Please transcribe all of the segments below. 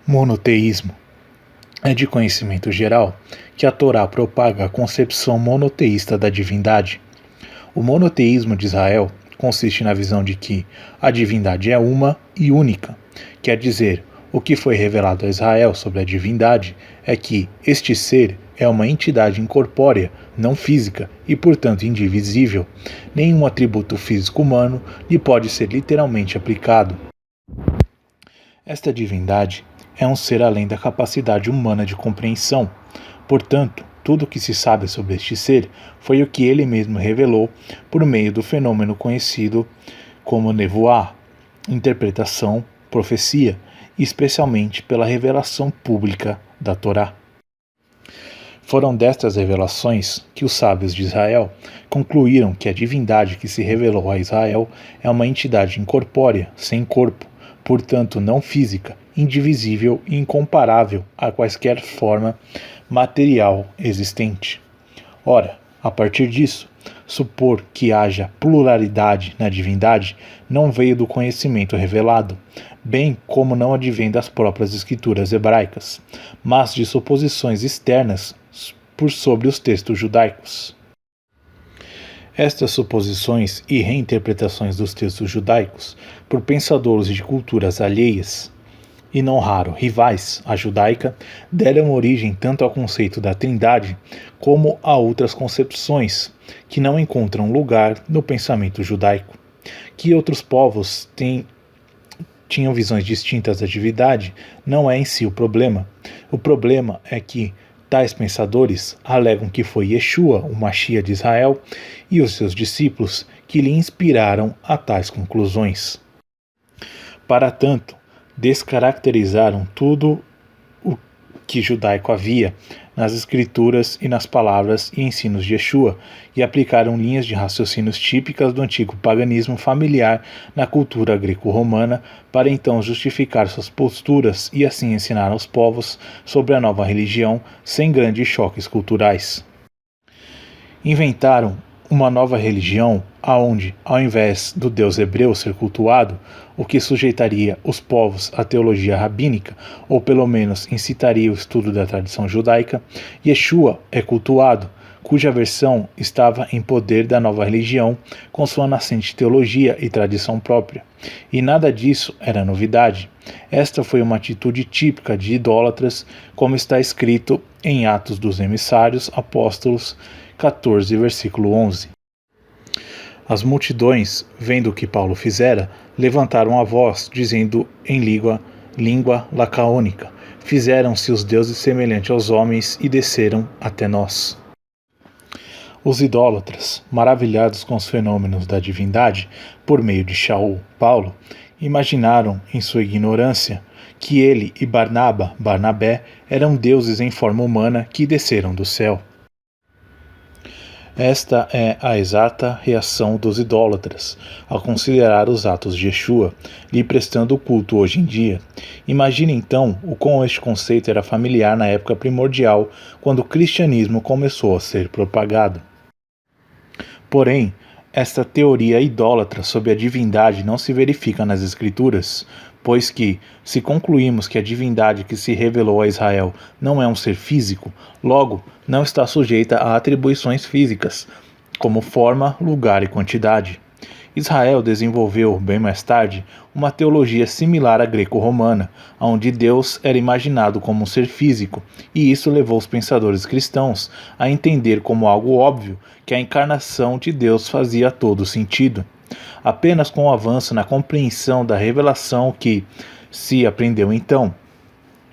Monoteísmo. É de conhecimento geral que a Torá propaga a concepção monoteísta da divindade. O monoteísmo de Israel consiste na visão de que a divindade é uma e única. Quer dizer, o que foi revelado a Israel sobre a divindade é que este ser é uma entidade incorpórea, não física e, portanto, indivisível. Nenhum atributo físico humano lhe pode ser literalmente aplicado. Esta divindade é um ser além da capacidade humana de compreensão. Portanto, tudo o que se sabe sobre este ser foi o que ele mesmo revelou por meio do fenômeno conhecido como nevoá, interpretação, profecia, e especialmente pela revelação pública da Torá. Foram destas revelações que os sábios de Israel concluíram que a divindade que se revelou a Israel é uma entidade incorpórea, sem corpo, portanto não física, indivisível e incomparável a quaisquer forma material existente. Ora, a partir disso, supor que haja pluralidade na divindade não veio do conhecimento revelado, bem como não advém das próprias escrituras hebraicas, mas de suposições externas por sobre os textos judaicos. Estas suposições e reinterpretações dos textos judaicos por pensadores de culturas alheias, e não raro rivais à judaica, deram origem tanto ao conceito da Trindade como a outras concepções que não encontram lugar no pensamento judaico. Que outros povos tinham visões distintas da divindade não é em si o problema. O problema é que tais pensadores alegam que foi Yeshua, o Mashiach de Israel, e os seus discípulos que lhe inspiraram a tais conclusões. Para tanto, descaracterizaram tudo o que judaico havia nas escrituras e nas palavras e ensinos de Yeshua e aplicaram linhas de raciocínios típicas do antigo paganismo familiar na cultura greco-romana para então justificar suas posturas e assim ensinar aos povos sobre a nova religião sem grandes choques culturais. Inventaram uma nova religião aonde, ao invés do Deus hebreu ser cultuado, o que sujeitaria os povos à teologia rabínica, ou pelo menos incitaria o estudo da tradição judaica, Yeshua é cultuado, cuja versão estava em poder da nova religião, com sua nascente teologia e tradição própria. E nada disso era novidade. Esta foi uma atitude típica de idólatras, como está escrito em Atos dos Emissários, Apóstolos 14, versículo 11. As multidões, vendo o que Paulo fizera, levantaram a voz, dizendo em língua lacaônica: fizeram-se os deuses semelhantes aos homens e desceram até nós. Os idólatras, maravilhados com os fenômenos da divindade, por meio de Paulo, imaginaram, em sua ignorância, que ele e Barnabé, eram deuses em forma humana que desceram do céu. Esta é a exata reação dos idólatras ao considerar os atos de Yeshua, lhe prestando culto hoje em dia. Imagine então o quão este conceito era familiar na época primordial, quando o cristianismo começou a ser propagado. Porém, esta teoria idólatra sobre a divindade não se verifica nas Escrituras, pois que, se concluímos que a divindade que se revelou a Israel não é um ser físico, logo, não está sujeita a atribuições físicas, como forma, lugar e quantidade. Israel desenvolveu, bem mais tarde, uma teologia similar à greco-romana, onde Deus era imaginado como um ser físico, e isso levou os pensadores cristãos a entender como algo óbvio que a encarnação de Deus fazia todo sentido. Apenas com o avanço na compreensão da revelação que se aprendeu então,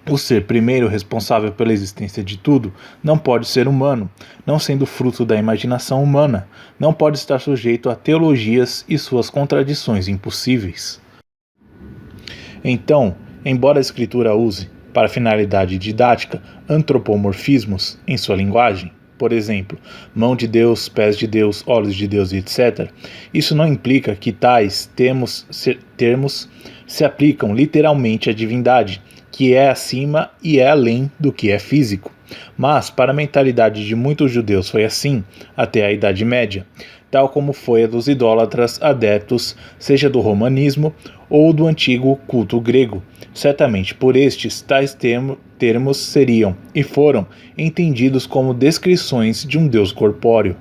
o ser primeiro responsável pela existência de tudo não pode ser humano, não sendo fruto da imaginação humana, não pode estar sujeito a teologias e suas contradições impossíveis. Então, embora a Escritura use, para finalidade didática, antropomorfismos em sua linguagem, por exemplo, mão de Deus, pés de Deus, olhos de Deus, etc., isso não implica que tais termos se aplicam literalmente à divindade, que é acima e é além do que é físico. Mas, para a mentalidade de muitos judeus foi assim, até a Idade Média. tal como foi a dos idólatras adeptos, seja do romanismo ou do antigo culto grego. Certamente por estes, tais termos seriam e foram entendidos como descrições de um Deus corpóreo.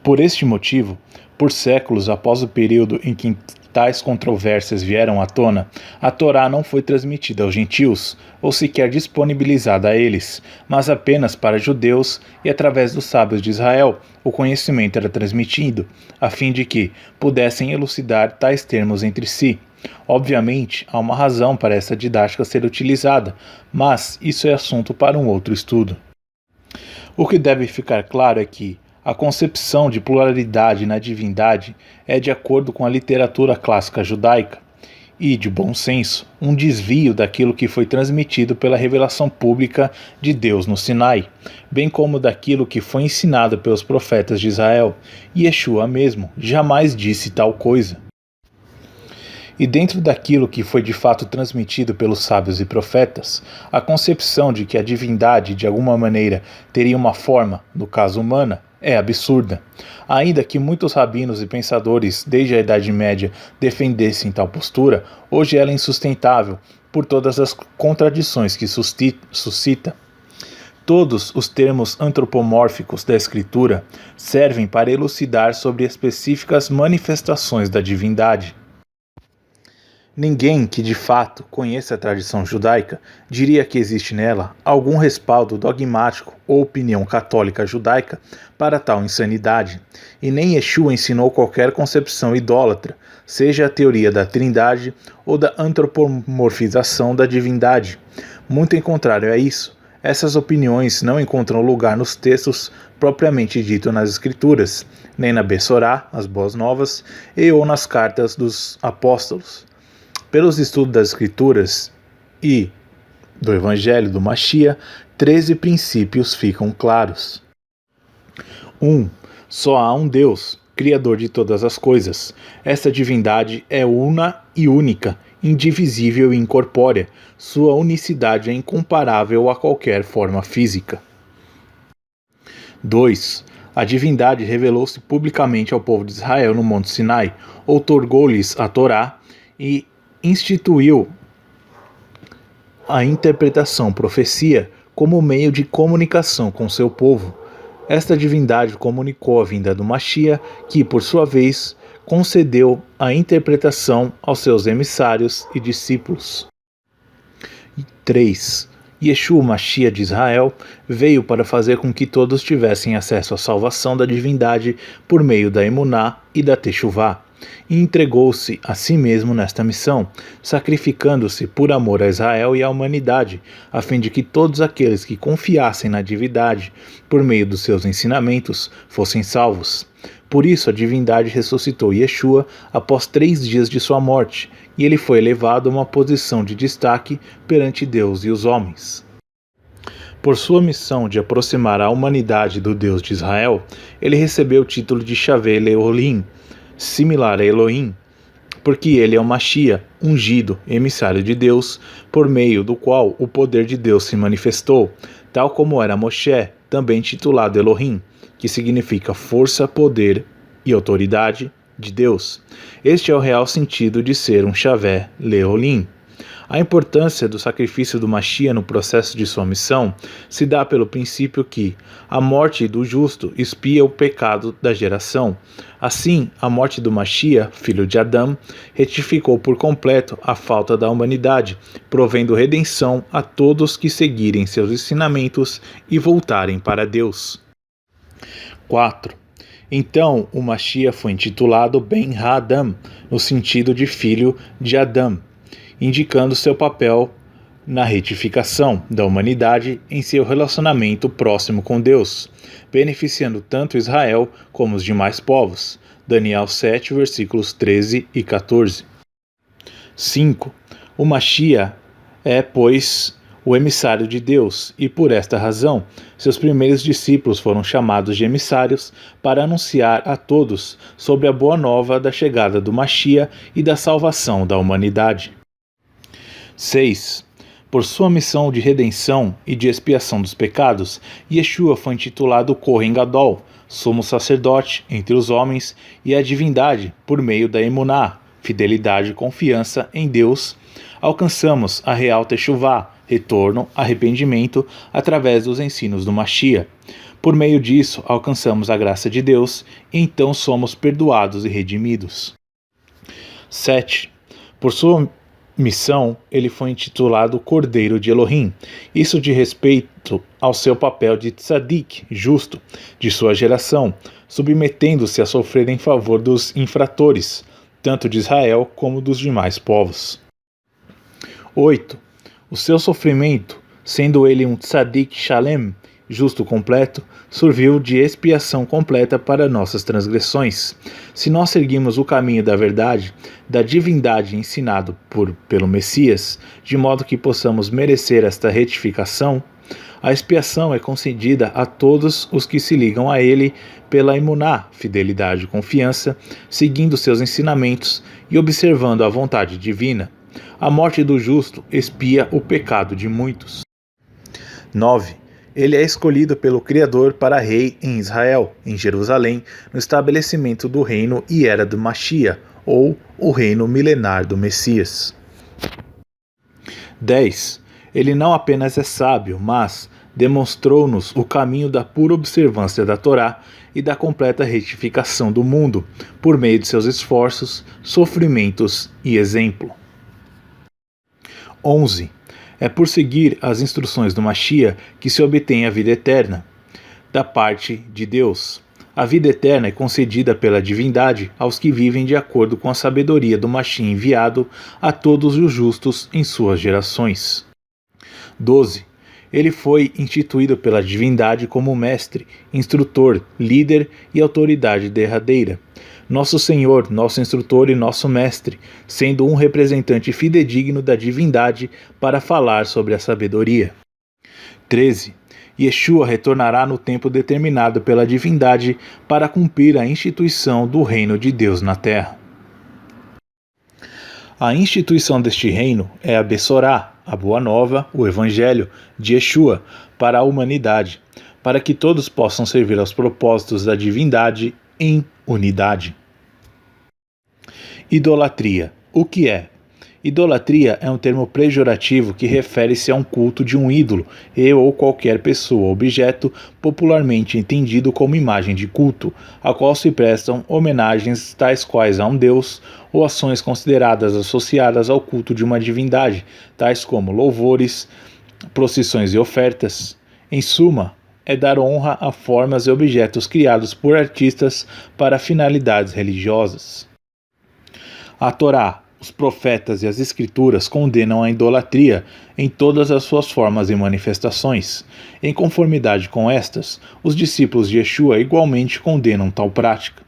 Por este motivo, por séculos após o período em que tais controvérsias vieram à tona, a Torá não foi transmitida aos gentios, ou sequer disponibilizada a eles, mas apenas para judeus, e através dos sábios de Israel o conhecimento era transmitido, a fim de que pudessem elucidar tais termos entre si. Obviamente, há uma razão para essa didática ser utilizada, mas isso é assunto para um outro estudo. O que deve ficar claro é que a concepção de pluralidade na divindade é de acordo com a literatura clássica judaica e, de bom senso, um desvio daquilo que foi transmitido pela revelação pública de Deus no Sinai, bem como daquilo que foi ensinado pelos profetas de Israel. Yeshua mesmo jamais disse tal coisa. E dentro daquilo que foi de fato transmitido pelos sábios e profetas, a concepção de que a divindade de alguma maneira teria uma forma, no caso humana, é absurda. Ainda que muitos rabinos e pensadores desde a Idade Média defendessem tal postura, hoje ela é insustentável por todas as contradições que suscita. Todos os termos antropomórficos da Escritura servem para elucidar sobre específicas manifestações da divindade. Ninguém que de fato conheça a tradição judaica diria que existe nela algum respaldo dogmático ou opinião católica judaica para tal insanidade, e nem Yeshua ensinou qualquer concepção idólatra, seja a teoria da trindade ou da antropomorfização da divindade. Muito em contrário a isso, essas opiniões não encontram lugar nos textos propriamente dito nas Escrituras, nem na Bessorá, as Boas Novas, e ou nas cartas dos apóstolos. Pelos estudos das Escrituras e do Evangelho do Mashiach, 13 princípios ficam claros. 1. Só há um Deus, Criador de todas as coisas. Esta divindade é una e única, indivisível e incorpórea. Sua unicidade é incomparável a qualquer forma física. 2. A divindade revelou-se publicamente ao povo de Israel no Monte Sinai, outorgou-lhes a Torá e instituiu a interpretação profecia como meio de comunicação com seu povo. Esta divindade comunicou a vinda do Mashiach, que, por sua vez, concedeu a interpretação aos seus emissários e discípulos. 3. Yeshua, Mashiach de Israel, veio para fazer com que todos tivessem acesso à salvação da divindade por meio da Emuná e da Teshuvá, e entregou-se a si mesmo nesta missão, sacrificando-se por amor a Israel e à humanidade, a fim de que todos aqueles que confiassem na divindade, por meio dos seus ensinamentos, fossem salvos. Por isso a divindade ressuscitou Yeshua após 3 dias de sua morte, e ele foi elevado a uma posição de destaque perante Deus e os homens. Por sua missão de aproximar a humanidade do Deus de Israel, ele recebeu o título de Shavé Leolim, similar a Elohim, porque ele é o Mashiach, ungido, emissário de Deus, por meio do qual o poder de Deus se manifestou, tal como era Moshe, também titulado Elohim, que significa força, poder e autoridade de Deus. Este é o real sentido de ser um Shavé Leolim. A importância do sacrifício do Mashiach no processo de sua missão se dá pelo princípio que a morte do justo expia o pecado da geração. Assim, a morte do Mashiach, filho de Adão, retificou por completo a falta da humanidade, provendo redenção a todos que seguirem seus ensinamentos e voltarem para Deus. 4. Então, o Mashiach foi intitulado Ben Ha-Adam, no sentido de filho de Adão, indicando seu papel na retificação da humanidade em seu relacionamento próximo com Deus, beneficiando tanto Israel como os demais povos. Daniel 7, versículos 13 e 14. 5. O Mashiach é, pois, o emissário de Deus, e por esta razão, seus primeiros discípulos foram chamados de emissários para anunciar a todos sobre a boa nova da chegada do Mashiach e da salvação da humanidade. 6. Por sua missão de redenção e de expiação dos pecados, Yeshua foi intitulado Kohen Gadol, sumo sacerdote entre os homens, e a divindade por meio da emuná, fidelidade e confiança em Deus, alcançamos a real techuvá, retorno, arrependimento, através dos ensinos do Mashia. Por meio disso, alcançamos a graça de Deus, e então somos perdoados e redimidos. 7. Por sua missão, ele foi intitulado Cordeiro de Elohim. Isso de respeito ao seu papel de tzadik, justo, de sua geração, submetendo-se a sofrer em favor dos infratores, tanto de Israel como dos demais povos. 8. O seu sofrimento, sendo ele um tzadik shalem, justo completo, serviu de expiação completa para nossas transgressões. Se nós seguimos o caminho da verdade, da divindade ensinado pelo Messias, de modo que possamos merecer esta retificação, a expiação é concedida a todos os que se ligam a ele pela emuná, fidelidade e confiança, seguindo seus ensinamentos e observando a vontade divina. A morte do justo expia o pecado de muitos. 9. Ele é escolhido pelo Criador para rei em Israel, em Jerusalém, no estabelecimento do reino e era do Mashia, ou o reino milenar do Messias. 10. Ele não apenas é sábio, mas demonstrou-nos o caminho da pura observância da Torá e da completa retificação do mundo, por meio de seus esforços, sofrimentos e exemplo. 11. É por seguir as instruções do Mashia que se obtém a vida eterna, da parte de Deus. A vida eterna é concedida pela divindade aos que vivem de acordo com a sabedoria do Mashia enviado a todos os justos em suas gerações. 12. Ele foi instituído pela divindade como mestre, instrutor, líder e autoridade derradeira. Nosso Senhor, nosso instrutor e nosso mestre, sendo um representante fidedigno da divindade para falar sobre a sabedoria. 13. Yeshua retornará no tempo determinado pela divindade para cumprir a instituição do reino de Deus na terra. A instituição deste reino é a Bessorá, a Boa Nova, o Evangelho de Yeshua para a humanidade, para que todos possam servir aos propósitos da divindade em unidade. Idolatria. O que é? Idolatria é um termo pejorativo que refere-se a um culto de um ídolo e ou qualquer pessoa ou objeto popularmente entendido como imagem de culto, a qual se prestam homenagens tais quais a um deus ou ações consideradas associadas ao culto de uma divindade, tais como louvores, procissões e ofertas. Em suma, é dar honra a formas e objetos criados por artistas para finalidades religiosas. A Torá, os profetas e as escrituras condenam a idolatria em todas as suas formas e manifestações. Em conformidade com estas, os discípulos de Yeshua igualmente condenam tal prática.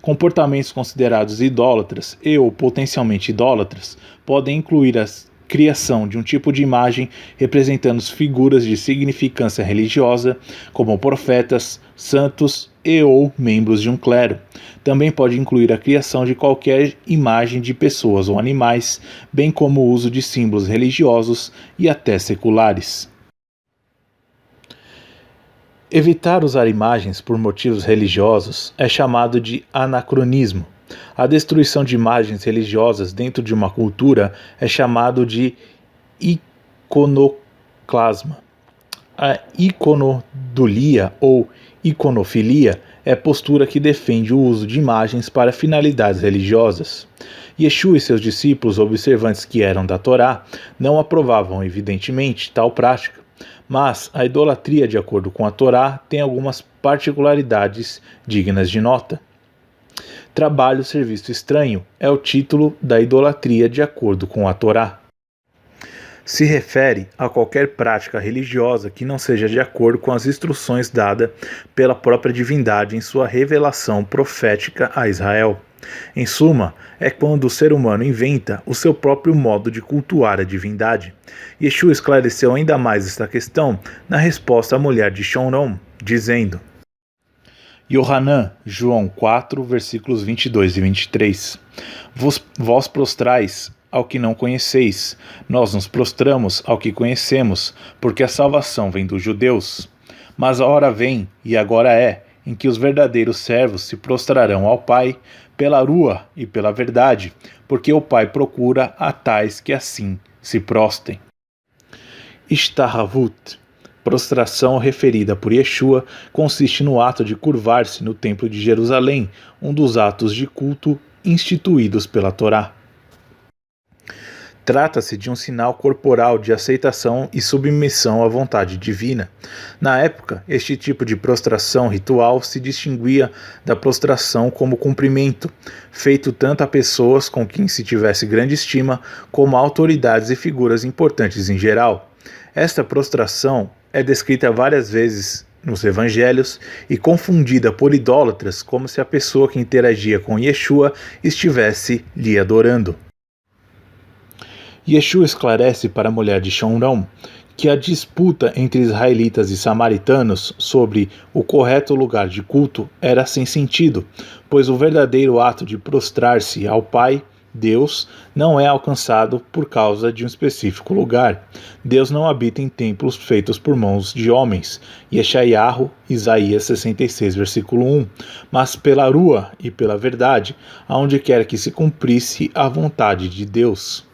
Comportamentos considerados idólatras e ou potencialmente idólatras podem incluir a criação de um tipo de imagem representando figuras de significância religiosa, como profetas, santos e ou membros de um clero. Também pode incluir a criação de qualquer imagem de pessoas ou animais, bem como o uso de símbolos religiosos e até seculares. Evitar usar imagens por motivos religiosos é chamado de anacronismo. A destruição de imagens religiosas dentro de uma cultura é chamado de iconoclasma. A iconodulia ou iconofilia é postura que defende o uso de imagens para finalidades religiosas. Yeshua e seus discípulos, observantes que eram da Torá, não aprovavam evidentemente tal prática, mas a idolatria de acordo com a Torá tem algumas particularidades dignas de nota. Trabalho serviço estranho é o título da idolatria de acordo com a Torá. Se refere a qualquer prática religiosa que não seja de acordo com as instruções dadas pela própria divindade em sua revelação profética a Israel. Em suma, é quando o ser humano inventa o seu próprio modo de cultuar a divindade. Yeshua esclareceu ainda mais esta questão na resposta à mulher de Shomron, dizendo: Yohanan, João 4, versículos 22 e 23. Vós prostrais ao que não conheceis, nós nos prostramos ao que conhecemos, porque a salvação vem dos judeus. Mas a hora vem, e agora é, em que os verdadeiros servos se prostrarão ao Pai pela rua e pela verdade, porque o Pai procura a tais que assim se prostem. Ishtahavut, prostração referida por Yeshua, consiste no ato de curvar-se no Templo de Jerusalém, um dos atos de culto instituídos pela Torá. Trata-se de um sinal corporal de aceitação e submissão à vontade divina. Na época, este tipo de prostração ritual se distinguia da prostração como cumprimento, feito tanto a pessoas com quem se tivesse grande estima, como a autoridades e figuras importantes em geral. Esta prostração é descrita várias vezes nos evangelhos e confundida por idólatras como se a pessoa que interagia com Yeshua estivesse lhe adorando. Yeshua esclarece para a mulher de Shomron que a disputa entre israelitas e samaritanos sobre o correto lugar de culto era sem sentido, pois o verdadeiro ato de prostrar-se ao Pai, Deus, não é alcançado por causa de um específico lugar. Deus não habita em templos feitos por mãos de homens, Yeshayahu, Isaías 66, versículo 1, mas pela rua e pela verdade, aonde quer que se cumprisse a vontade de Deus.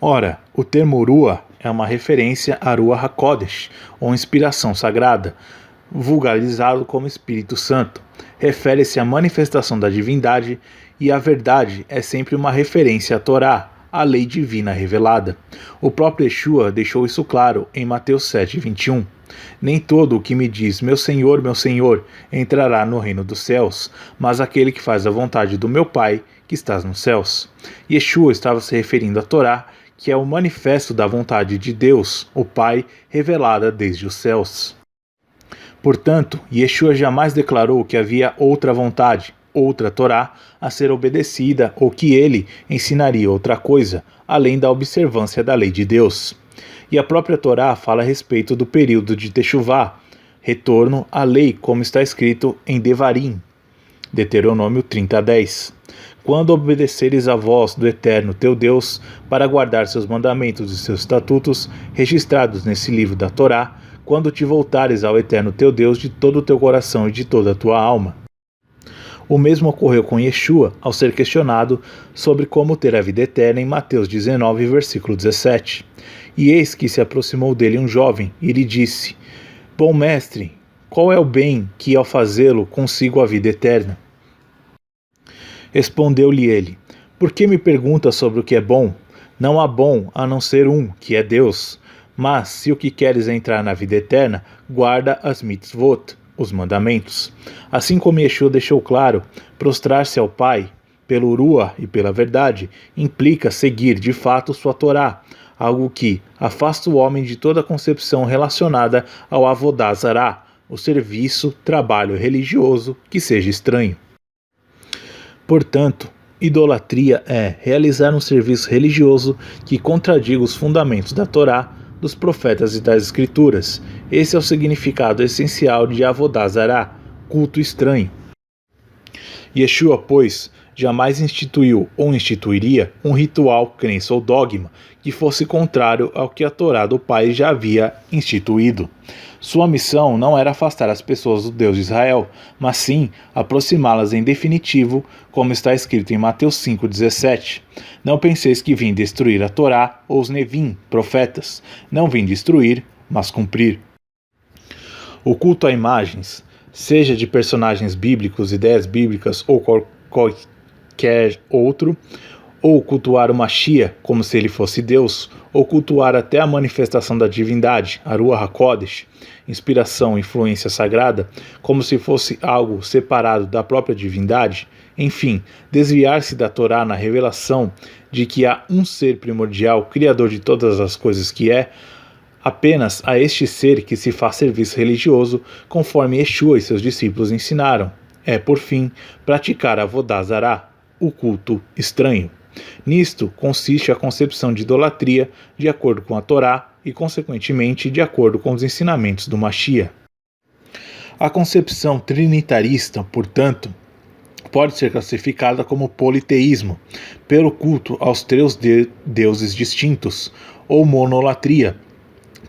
Ora, o termo Rua é uma referência a Ruach HaKodesh, ou inspiração sagrada, vulgarizado como Espírito Santo. Refere-se à manifestação da divindade, e a verdade é sempre uma referência à Torá, a lei divina revelada. O próprio Yeshua deixou isso claro em Mateus 7:21. Nem todo o que me diz, meu Senhor, entrará no reino dos céus, mas aquele que faz a vontade do meu Pai, que estás nos céus. Yeshua estava se referindo à Torá, que é o manifesto da vontade de Deus, o Pai, revelada desde os céus. Portanto, Yeshua jamais declarou que havia outra vontade, outra Torá, a ser obedecida ou que ele ensinaria outra coisa, além da observância da lei de Deus. E a própria Torá fala a respeito do período de Teshuvá, retorno à lei, como está escrito em Devarim, Deuteronômio 30:10. Quando obedeceres a voz do Eterno teu Deus, para guardar seus mandamentos e seus estatutos, registrados nesse livro da Torá, quando te voltares ao Eterno teu Deus de todo o teu coração e de toda a tua alma. O mesmo ocorreu com Yeshua, ao ser questionado sobre como ter a vida eterna em Mateus 19, versículo 17. E eis que se aproximou dele um jovem, e lhe disse: Bom mestre, qual é o bem que, ao fazê-lo, consigo a vida eterna? Respondeu-lhe ele: Por que me perguntas sobre o que é bom? Não há bom a não ser um, que é Deus. Mas, se o que queres é entrar na vida eterna, guarda as mitzvot, os mandamentos. Assim como Yeshua deixou claro, prostrar-se ao Pai, pelo Ruach e pela verdade, implica seguir de fato sua Torá, algo que afasta o homem de toda concepção relacionada ao Avodah Zará, o serviço, trabalho religioso que seja estranho. Portanto, idolatria é realizar um serviço religioso que contradiga os fundamentos da Torá, dos profetas e das Escrituras. Esse é o significado essencial de Avodah Zará, culto estranho. Yeshua, pois, jamais instituiu ou instituiria um ritual, crença ou dogma que fosse contrário ao que a Torá do Pai já havia instituído. Sua missão não era afastar as pessoas do Deus de Israel, mas sim aproximá-las em definitivo, como está escrito em Mateus 5,17. Não penseis que vim destruir a Torá ou os Nevim, profetas. Não vim destruir, mas cumprir. O culto a imagens, seja de personagens bíblicos, ideias bíblicas ou qualquer outro, ou cultuar o Mashiach como se ele fosse Deus, ou cultuar até a manifestação da divindade, a Ruach HaKodesh, inspiração, influência sagrada, como se fosse algo separado da própria divindade, enfim, desviar-se da Torá na revelação de que há um ser primordial, criador de todas as coisas que é, apenas a este ser que se faz serviço religioso, conforme Yeshua e seus discípulos ensinaram. É, por fim, praticar a Avodah Zará, o culto estranho. Nisto consiste a concepção de idolatria de acordo com a Torá e, consequentemente, de acordo com os ensinamentos do Mashiach. A concepção trinitarista, portanto, pode ser classificada como politeísmo, pelo culto aos três deuses distintos, ou monolatria,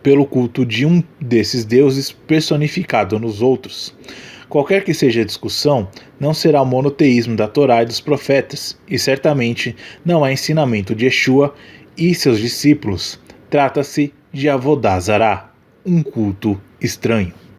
pelo culto de um desses deuses personificado nos outros. Qualquer que seja a discussão, não será o monoteísmo da Torá e dos profetas, e certamente não é ensinamento de Yeshua e seus discípulos. Trata-se de Avodá Zará, um culto estranho.